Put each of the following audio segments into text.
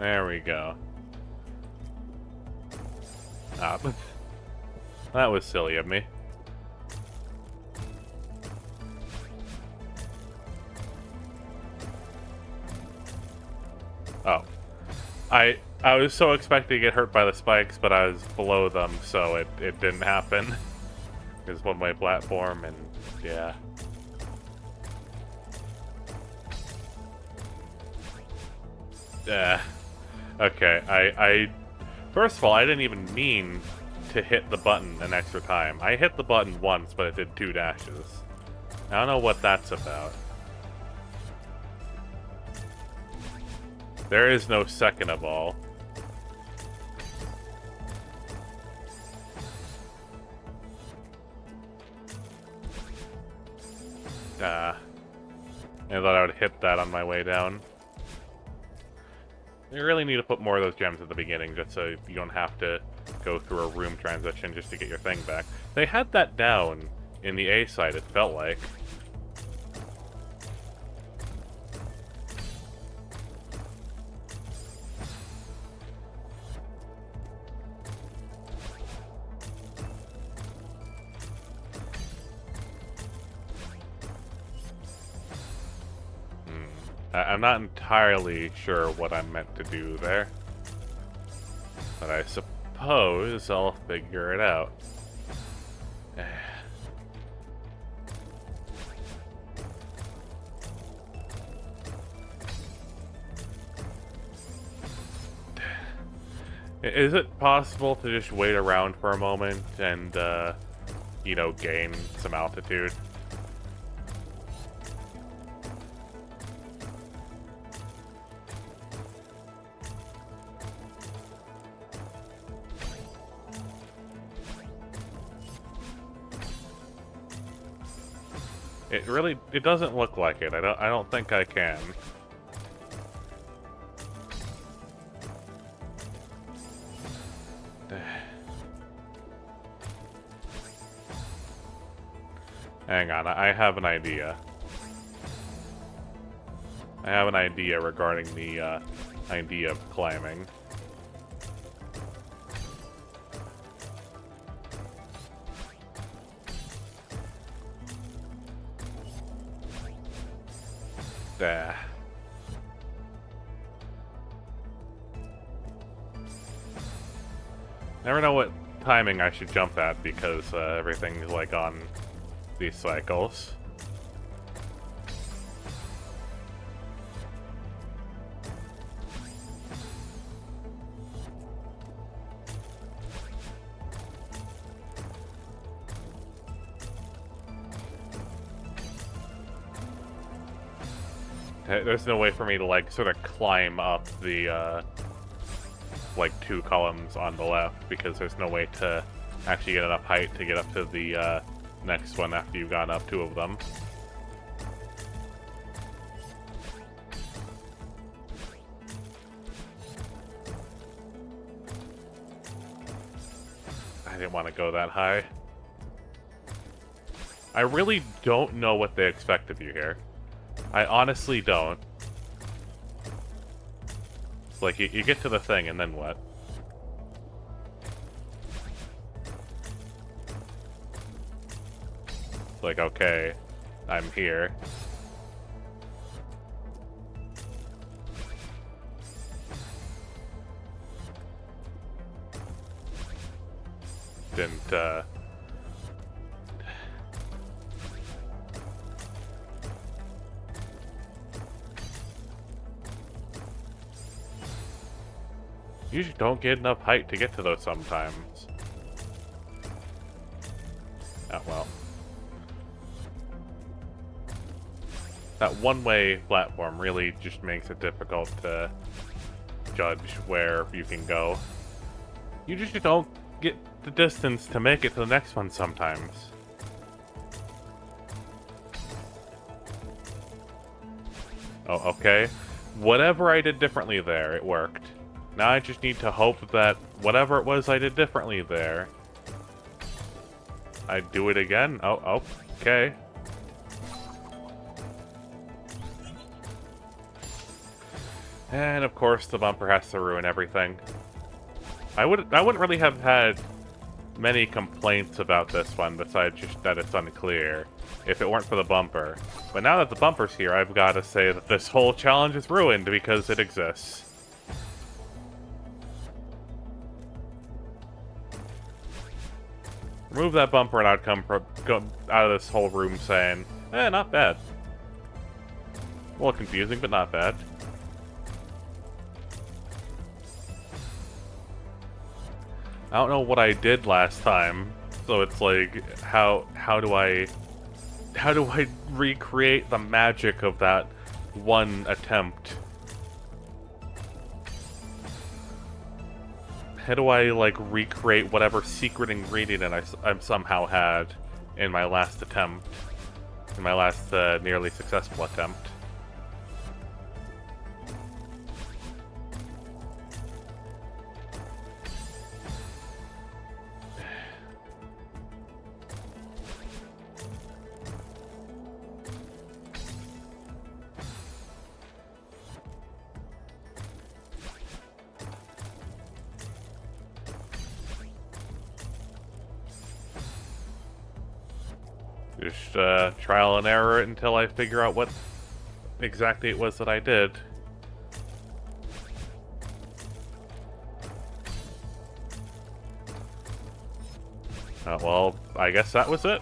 There we go. Ah, that was silly of me. Oh. I was so expecting to get hurt by the spikes, but I was below them, so it didn't happen. It's one-way platform, and yeah. Okay, I first of all, I didn't even mean to hit the button an extra time. I hit the button once, but it did 2 dashes. I don't know what that's about. There is no second of all. I thought I would hit that on my way down. You really need to put more of those gems at the beginning, just so you don't have to go through a room transition just to get your thing back. They had that down in the A side, it felt like. I'm not entirely sure what I'm meant to do there, but I suppose I'll figure it out. Is it possible to just wait around for a moment and, you know, gain some altitude? It doesn't look like it. I don't think I can. Hang on, I have an idea. I have an idea regarding the idea of climbing. Never know what timing I should jump at because everything's like on these cycles. There's no way for me to, like, sort of climb up the, like, 2 columns on the left, because there's no way to actually get enough height to get up to the, next one after you've gotten up 2 of them. I didn't want to go that high. I really don't know what they expect of you here. I honestly don't. Like, you get to the thing, and then what? Like, okay, I'm here. Didn't, You just don't get enough height to get to those sometimes. Oh, well. That one-way platform really just makes it difficult to judge where you can go. You just don't get the distance to make it to the next one sometimes. Oh, okay. Whatever I did differently there, it worked. Now I just need to hope that whatever it was I did differently there, I do it again. Oh, okay. And of course, the bumper has to ruin everything. I wouldn't really have had many complaints about this one, besides just that it's unclear, if it weren't for the bumper. But now that the bumper's here, I've got to say that this whole challenge is ruined because it exists. Remove that bumper and I'd go out of this whole room saying, not bad. A little confusing, but not bad. I don't know what I did last time, so it's like, how do I recreate the magic of that one attempt? How do I, like, recreate whatever secret ingredient I somehow had in my last attempt? In my last nearly successful attempt? Just trial and error it until I figure out what exactly it was that I did. Well, I guess that was it.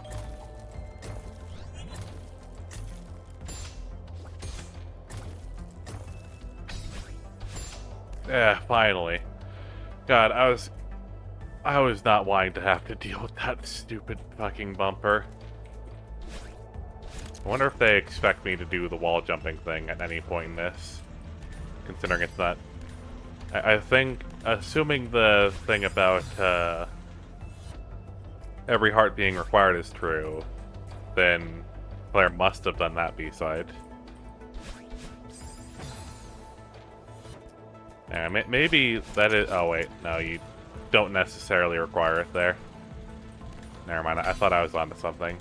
Yeah, finally. God, I was not wanting to have to deal with that stupid fucking bumper. I wonder if they expect me to do the wall jumping thing at any point in this, considering it's not. I think, assuming the thing about every heart being required is true, then Claire must have done that B-side. Yeah, maybe that is. Oh wait, no, you don't necessarily require it there. Never mind. I thought I was onto something.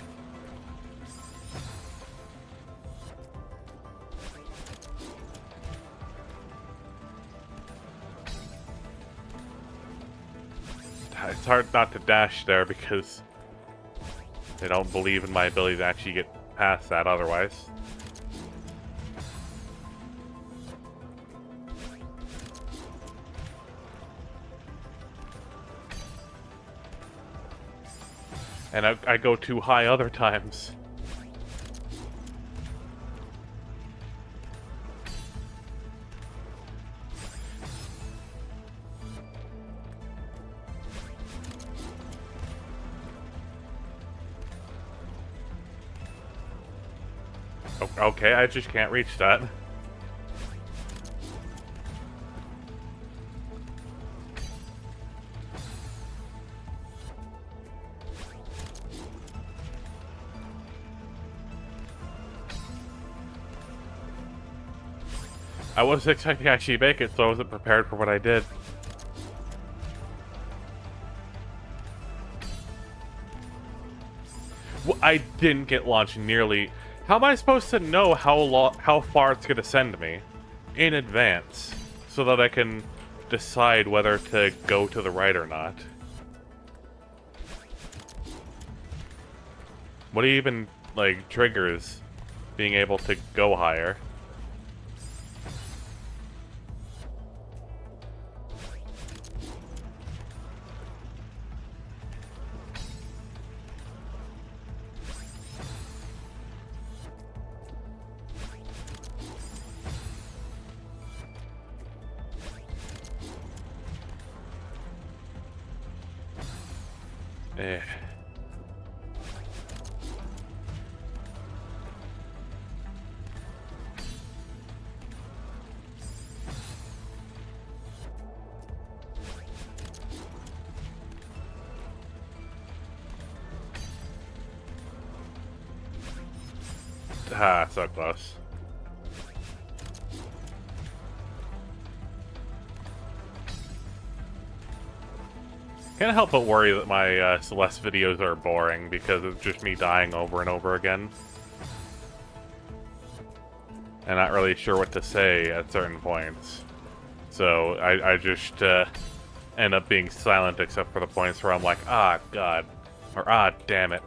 It's hard not to dash there because they don't believe in my ability to actually get past that otherwise. And I go too high other times. Okay, I just can't reach that. I wasn't expecting to actually make it, so I wasn't prepared for what I did. Well, I didn't get launched nearly. How am I supposed to know how far it's gonna send me in advance so that I can decide whether to go to the right or not? What even, like, triggers being able to go higher? Eh. Ah, so close. Can't help but worry that my Celeste videos are boring because it's just me dying over and over again. and not really sure what to say at certain points. So I just end up being silent except for the points where I'm like, ah, God, or ah, damn it.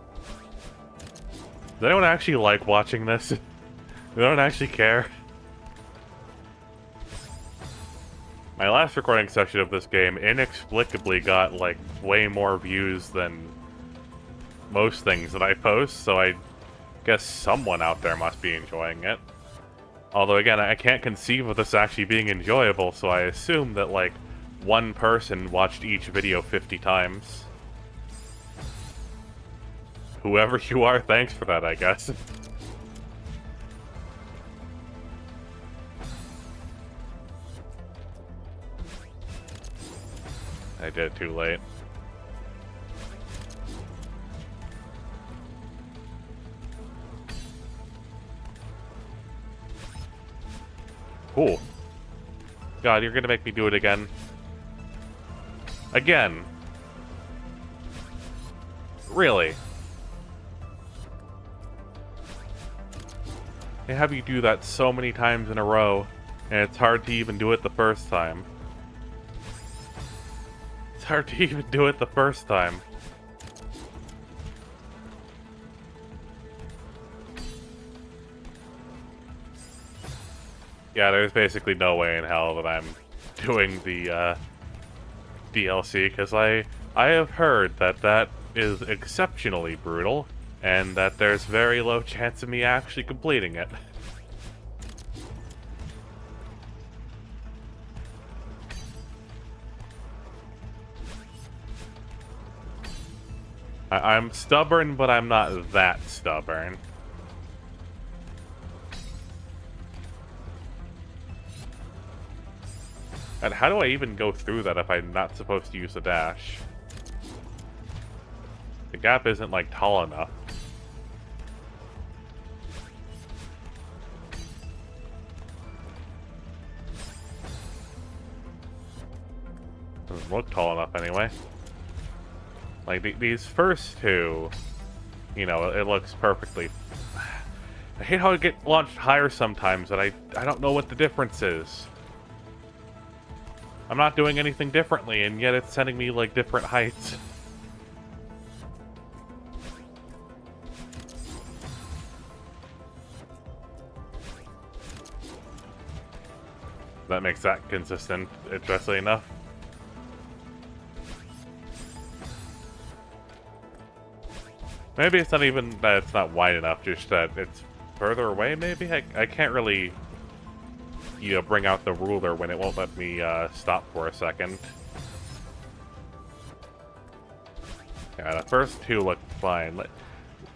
Does anyone actually like watching this? They don't actually care. My last recording session of this game inexplicably got, like, way more views than most things that I post, so I guess someone out there must be enjoying it. Although, again, I can't conceive of this actually being enjoyable, so I assume that, like, one person watched each video 50 times. Whoever you are, thanks for that, I guess. I did it too late. Cool. God, you're gonna make me do it again. Again. Really? They have you do that so many times in a row, and it's hard to even do it the first time. It's hard to even do it the first time. Yeah, there's basically no way in hell that I'm doing the DLC, because I have heard that that is exceptionally brutal, and that there's very low chance of me actually completing it. I'm stubborn, but I'm not that stubborn. And how do I even go through that if I'm not supposed to use the dash? The gap isn't, like, tall enough. Doesn't look tall enough anyway. Like, these first two, you know, it looks perfectly... I hate how I get launched higher sometimes, and I don't know what the difference is. I'm not doing anything differently, and yet it's sending me, like, different heights. That makes that consistent, interestingly enough. Maybe it's not even that it's not wide enough, just that it's further away, maybe? I can't really, you know, bring out the ruler when it won't let me stop for a second. Yeah, the first two look fine.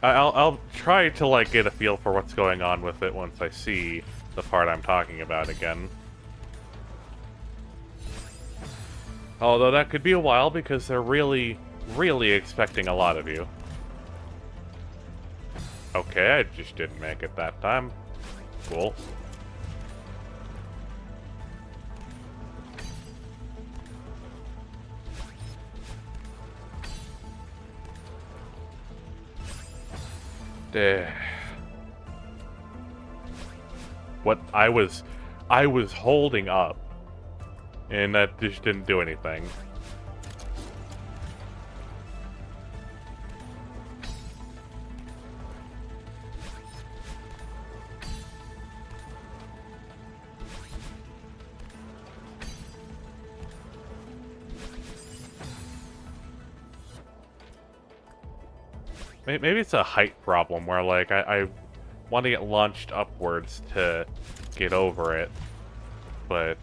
I'll try to, like, get a feel for what's going on with it once I see the part I'm talking about again. Although that could be a while because they're really, really expecting a lot of you. Okay, I just didn't make it that time. Cool. What I was holding up, and that just didn't do anything. Maybe it's a height problem where, like, I want to get launched upwards to get over it, but,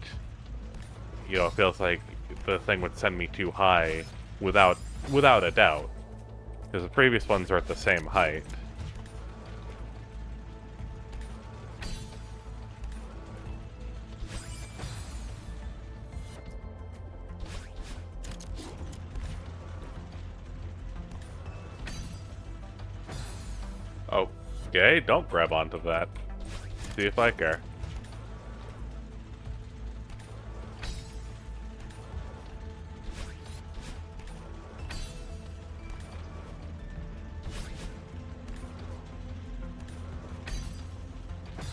you know, it feels like the thing would send me too high without a doubt, because the previous ones are at the same height. Okay, don't grab onto that. See if I care.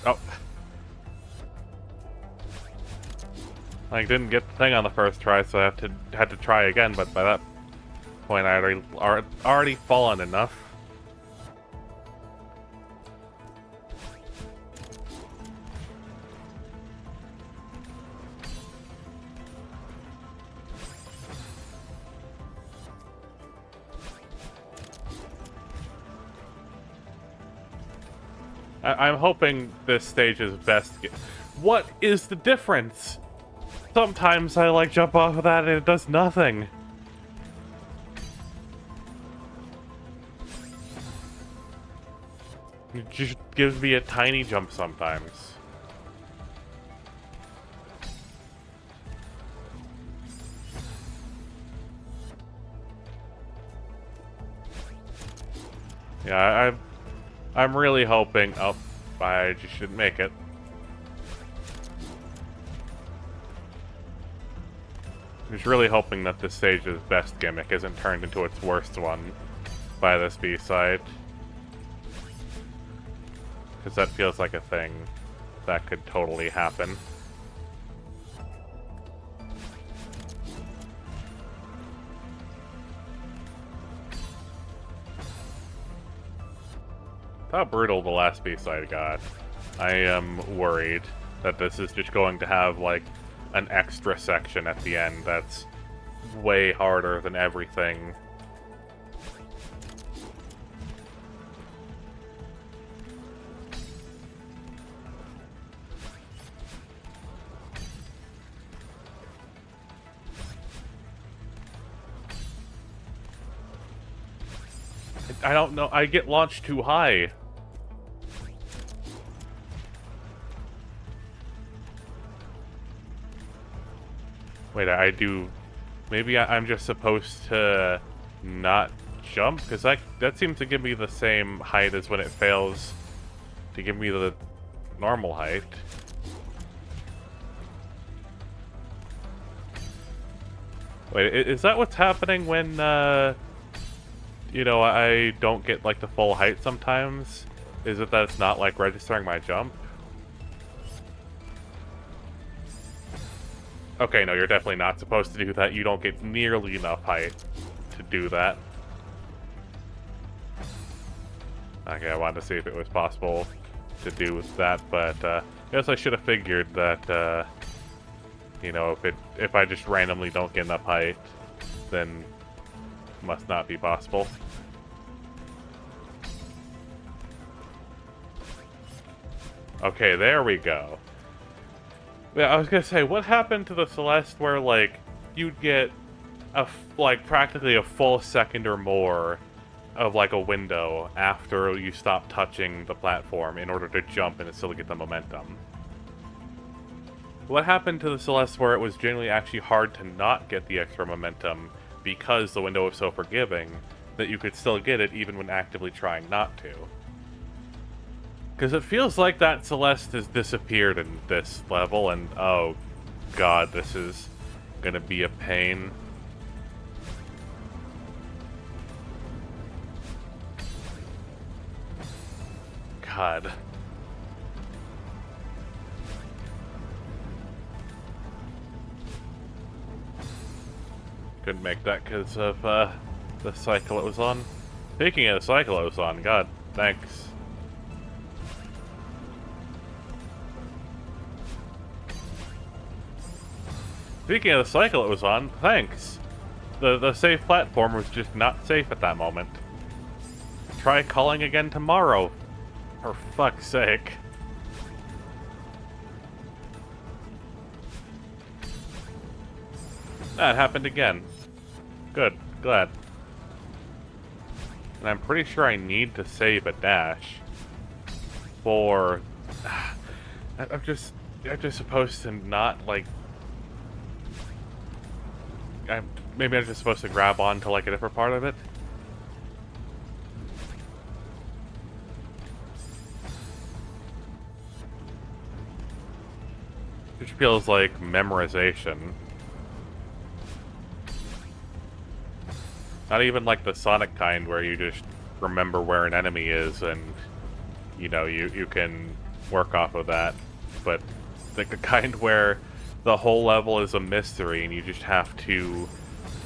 Oh. Like, didn't get the thing on the first try, so I had to try again. But by that point, I already fallen enough. I'm hoping this stage is best. What is the difference? Sometimes I like jump off of that and it does nothing. It just gives me a tiny jump sometimes. Yeah, I'm really hoping. Oh, I just shouldn't make it. I'm just really hoping that this stage's best gimmick isn't turned into its worst one by this B-side. Because that feels like a thing that could totally happen. How brutal the last B-side got. I am worried that this is just going to have, like, an extra section at the end that's way harder than everything. I don't know. I get launched too high. Wait, I do... Maybe I'm just supposed to not jump? Because that seems to give me the same height as when it fails to give me the normal height. Wait, is that what's happening when, you know, I don't get, like, the full height sometimes? Is it that it's not, like, registering my jump? Okay, no, you're definitely not supposed to do that. You don't get nearly enough height to do that. Okay, I wanted to see if it was possible to do that, but I guess I should have figured that, you know, if I just randomly don't get enough height, then it must not be possible. Okay, there we go. Yeah, I was gonna say, what happened to the Celeste where, like, you'd get like, practically a full second or more of, like, a window after you stop touching the platform in order to jump and still get the momentum? What happened to the Celeste where it was generally actually hard to not get the extra momentum because the window was so forgiving that you could still get it even when actively trying not to? Because it feels like that Celeste has disappeared in this level, and oh god, this is gonna be a pain. God. Couldn't make that because of the cycle it was on. Speaking of the cycle it was on, god, thanks. Speaking of the cycle it was on, thanks. The safe platform was just not safe at that moment. Try calling again tomorrow. For fuck's sake. That happened again. Good. Glad. And I'm pretty sure I need to save a dash for... I'm just supposed to not, like... Maybe I'm just supposed to grab on to, like, a different part of it? Which feels like memorization. Not even like the Sonic kind where you just remember where an enemy is and, you know, you can work off of that. But like the kind where the whole level is a mystery, and you just have to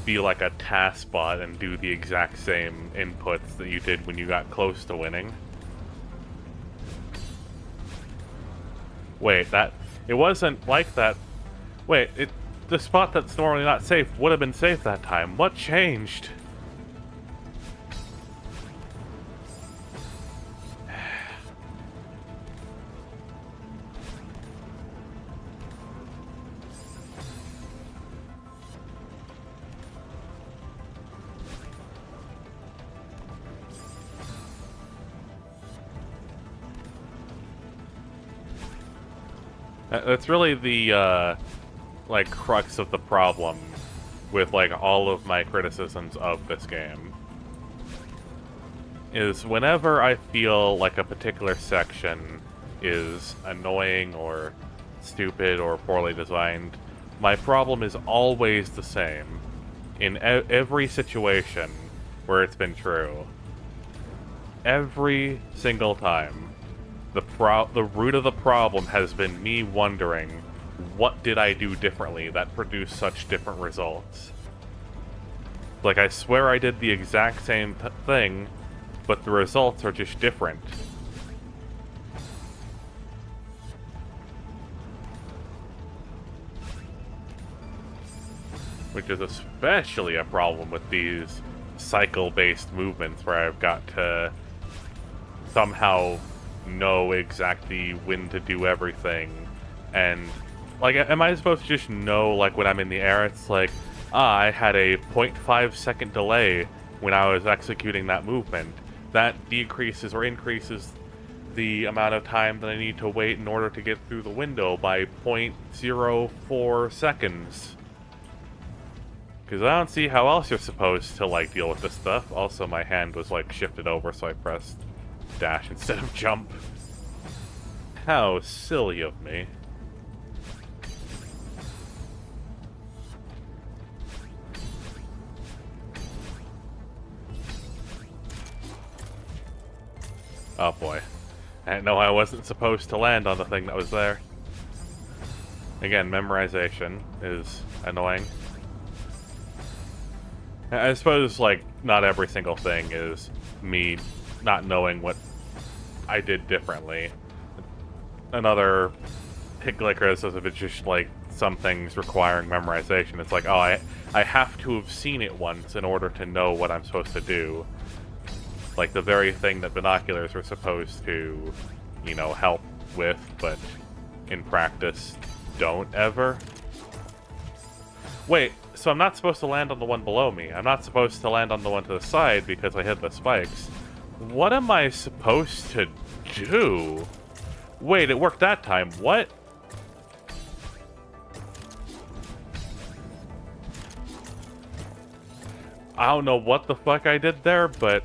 be like a task bot and do the exact same inputs that you did when you got close to winning. Wait, it wasn't like that. Wait, the spot that's normally not safe would have been safe that time. What changed? That's really the, like, crux of the problem with, like, all of my criticisms of this game. Is whenever I feel like a particular section is annoying or stupid or poorly designed, my problem is always the same. In every situation where it's been true. Every single time. The root of the problem has been me wondering, what did I do differently that produced such different results? Like, I swear I did the exact same thing, but the results are just different. Which is especially a problem with these cycle-based movements where I've got to somehow know exactly when to do everything. And, like, am I supposed to just know, like, when I'm in the air, it's like, I had a 0.5 second delay when I was executing that movement. That decreases or increases the amount of time that I need to wait in order to get through the window by 0.04 seconds. Because I don't see how else you're supposed to, like, deal with this stuff. Also, my hand was, like, shifted over, so I pressed dash instead of jump. How silly of me. Oh boy. I didn't know I wasn't supposed to land on the thing that was there. Again, memorization is annoying. I suppose, like, not every single thing is me not knowing what I did differently. Another particular criticism is just, like, some things requiring memorization. It's like, oh, I have to have seen it once in order to know what I'm supposed to do. Like, the very thing that binoculars were supposed to, you know, help with, but in practice don't ever. Wait, so I'm not supposed to land on the one below me. I'm not supposed to land on the one to the side because I hit the spikes. What am I supposed to do? Wait, it worked that time. What? I don't know what the fuck I did there, but